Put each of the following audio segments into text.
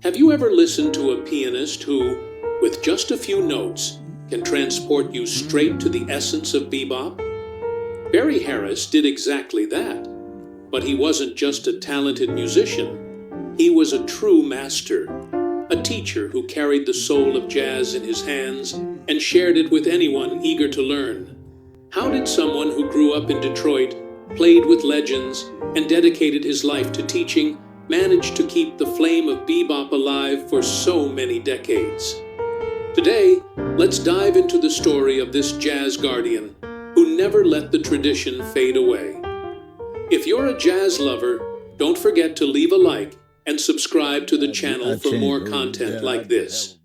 Have you ever listened to a pianist who, with just a few notes, can transport you straight to the essence of bebop? Barry Harris did exactly that. But he wasn't just a talented musician. He was a true master, a teacher who carried the soul of jazz in his hands and shared it with anyone eager to learn. How did someone who grew up in Detroit, played with legends, and dedicated his life to teaching manage to keep the flame of bebop alive for so many decades? Today, let's dive into the story of this jazz guardian who never let the tradition fade away. If you're a jazz lover, don't forget to leave a like and subscribe to the channel for more content like this.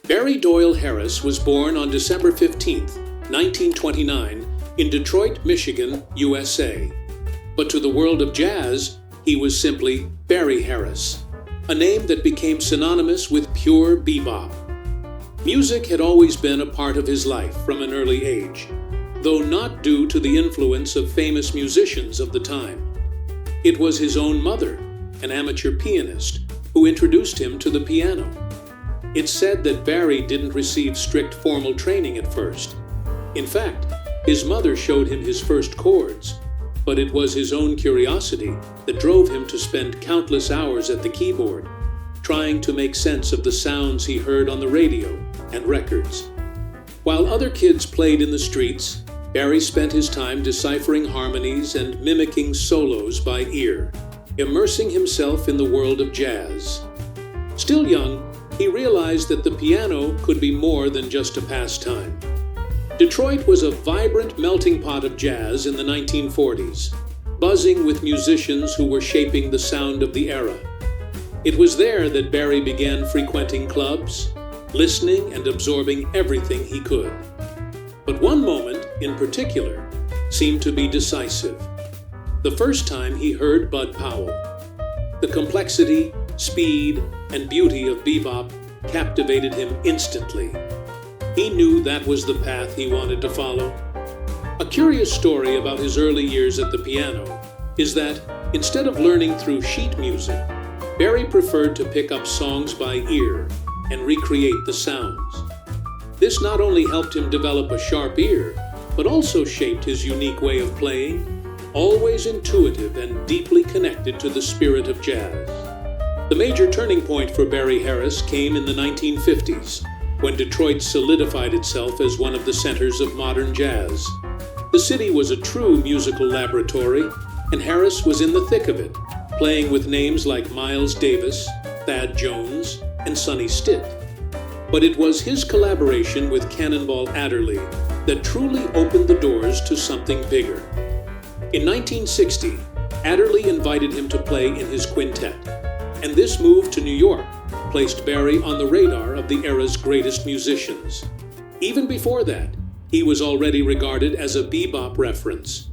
Barry Doyle Harris was born on December 15, 1929, in Detroit, Michigan, USA. But to the world of jazz, he was simply Barry Harris, a name that became synonymous with pure bebop. Music had always been a part of his life from an early age, though not due to the influence of famous musicians of the time. It was his own mother, an amateur pianist, who introduced him to the piano. It's said that Barry didn't receive strict formal training at first. In fact, his mother showed him his first chords, but it was his own curiosity that drove him to spend countless hours at the keyboard, trying to make sense of the sounds he heard on the radio and records. While other kids played in the streets, Barry spent his time deciphering harmonies and mimicking solos by ear, immersing himself in the world of jazz. Still young, he realized that the piano could be more than just a pastime. Detroit was a vibrant melting pot of jazz in the 1940s, buzzing with musicians who were shaping the sound of the era. It was there that Barry began frequenting clubs, listening and absorbing everything he could. But one moment, in particular, seemed to be decisive. The first time he heard Bud Powell. The complexity, speed, and beauty of bebop captivated him instantly. He knew that was the path he wanted to follow. A curious story about his early years at the piano is that, instead of learning through sheet music, Barry preferred to pick up songs by ear and recreate the sounds. This not only helped him develop a sharp ear, but also shaped his unique way of playing, always intuitive and deeply connected to the spirit of jazz. The major turning point for Barry Harris came in the 1950s, when Detroit solidified itself as one of the centers of modern jazz. The city was a true musical laboratory, and Harris was in the thick of it, playing with names like Miles Davis, Thad Jones, and Sonny Stitt. But it was his collaboration with Cannonball Adderley that truly opened the doors to something bigger. In 1960, Adderley invited him to play in his quintet, and this move to New York placed Barry on the radar of the era's greatest musicians. Even before that, he was already regarded as a bebop reference.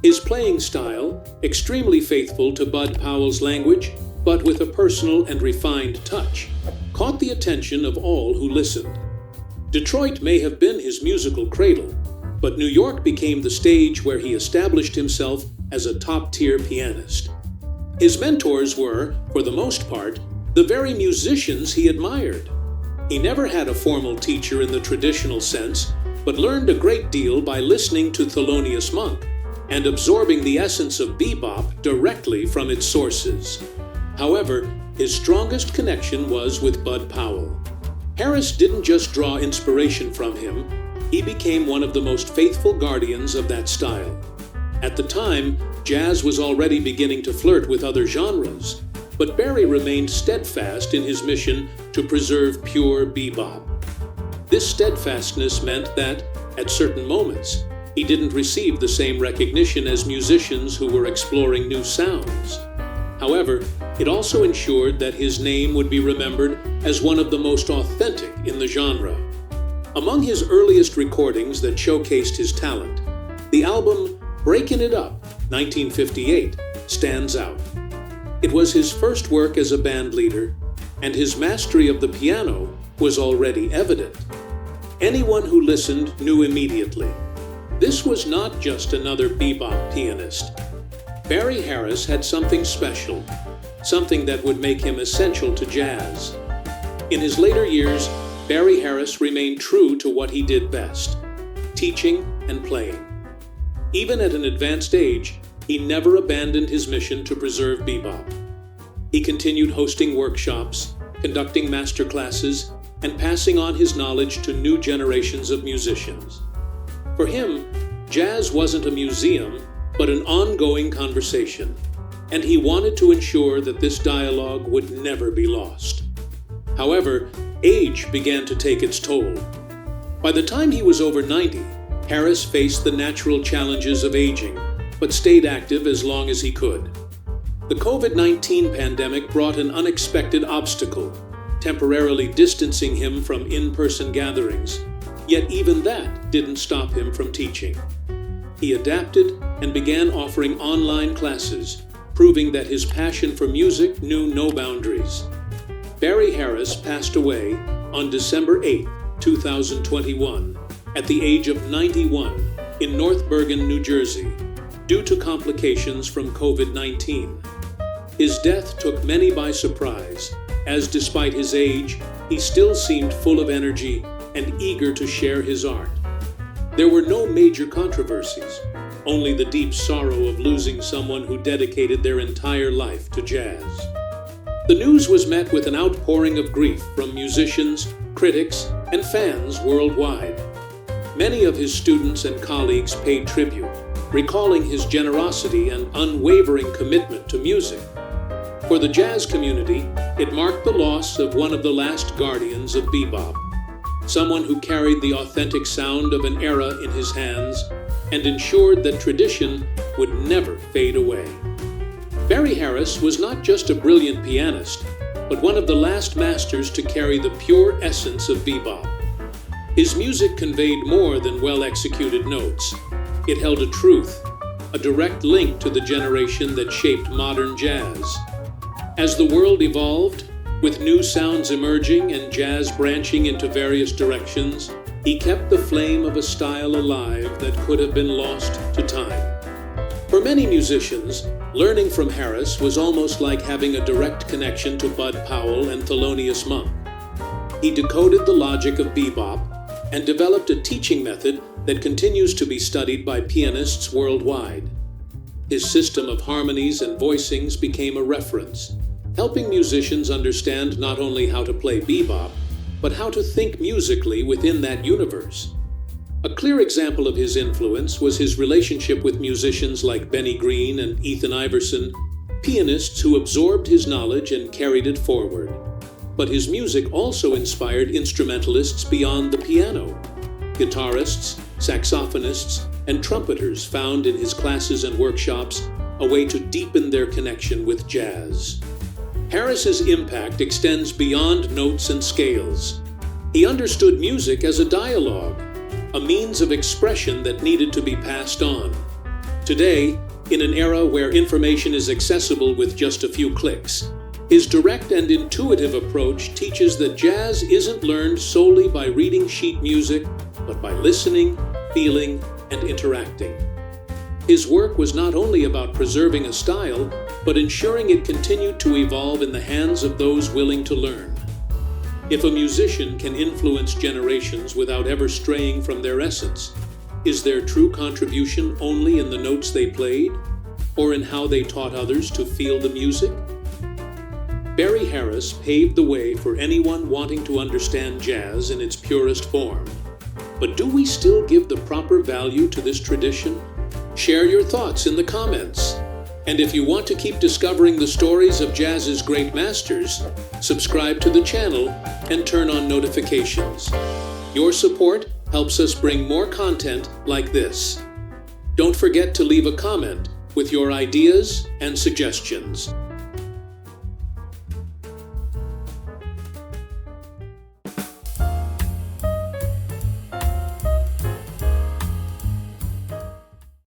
His playing style, extremely faithful to Bud Powell's language, but with a personal and refined touch, caught the attention of all who listened. Detroit may have been his musical cradle, but New York became the stage where he established himself as a top-tier pianist. His mentors were, for the most part, the very musicians he admired. He never had a formal teacher in the traditional sense, but learned a great deal by listening to Thelonious Monk and absorbing the essence of bebop directly from its sources. However, his strongest connection was with Bud Powell. Harris didn't just draw inspiration from him, he became one of the most faithful guardians of that style. At the time, jazz was already beginning to flirt with other genres, but Barry remained steadfast in his mission to preserve pure bebop. This steadfastness meant that, at certain moments, he didn't receive the same recognition as musicians who were exploring new sounds. However, it also ensured that his name would be remembered as one of the most authentic in the genre. Among his earliest recordings that showcased his talent, the album Breakin' It Up, 1958, stands out. It was his first work as a band leader, and his mastery of the piano was already evident. Anyone who listened knew immediately. This was not just another bebop pianist. Barry Harris had something special, something that would make him essential to jazz. In his later years, Barry Harris remained true to what he did best: teaching and playing. Even at an advanced age, he never abandoned his mission to preserve bebop. He continued hosting workshops, conducting master classes, and passing on his knowledge to new generations of musicians. For him, jazz wasn't a museum, but an ongoing conversation, and he wanted to ensure that this dialogue would never be lost. However, age began to take its toll. By the time he was over 90, Harris faced the natural challenges of aging, but stayed active as long as he could. The COVID-19 pandemic brought an unexpected obstacle, temporarily distancing him from in-person gatherings, yet even that didn't stop him from teaching. He adapted and began offering online classes, proving that his passion for music knew no boundaries. Barry Harris passed away on December 8, 2021, at the age of 91 in North Bergen, New Jersey, due to complications from COVID-19. His death took many by surprise, as despite his age, he still seemed full of energy and eager to share his art. There were no major controversies, only the deep sorrow of losing someone who dedicated their entire life to jazz. The news was met with an outpouring of grief from musicians, critics, and fans worldwide. Many of his students and colleagues paid tribute, recalling his generosity and unwavering commitment to music. For the jazz community, it marked the loss of one of the last guardians of bebop, someone who carried the authentic sound of an era in his hands and ensured that tradition would never fade away. Barry Harris was not just a brilliant pianist, but one of the last masters to carry the pure essence of bebop. His music conveyed more than well-executed notes. It held a truth, a direct link to the generation that shaped modern jazz. As the world evolved, with new sounds emerging and jazz branching into various directions, he kept the flame of a style alive that could have been lost to time. For many musicians, learning from Harris was almost like having a direct connection to Bud Powell and Thelonious Monk. He decoded the logic of bebop and developed a teaching method that continues to be studied by pianists worldwide. His system of harmonies and voicings became a reference, helping musicians understand not only how to play bebop, but how to think musically within that universe. A clear example of his influence was his relationship with musicians like Benny Green and Ethan Iverson, pianists who absorbed his knowledge and carried it forward. But his music also inspired instrumentalists beyond the piano. Guitarists, saxophonists, and trumpeters found in his classes and workshops a way to deepen their connection with jazz. Harris's impact extends beyond notes and scales. He understood music as a dialogue, a means of expression that needed to be passed on. Today, in an era where information is accessible with just a few clicks, his direct and intuitive approach teaches that jazz isn't learned solely by reading sheet music, but by listening, feeling, and interacting. His work was not only about preserving a style, but ensuring it continued to evolve in the hands of those willing to learn. If a musician can influence generations without ever straying from their essence, is their true contribution only in the notes they played, or in how they taught others to feel the music? Barry Harris paved the way for anyone wanting to understand jazz in its purest form. But do we still give the proper value to this tradition? Share your thoughts in the comments. And if you want to keep discovering the stories of jazz's great masters, subscribe to the channel and turn on notifications. Your support helps us bring more content like this. Don't forget to leave a comment with your ideas and suggestions.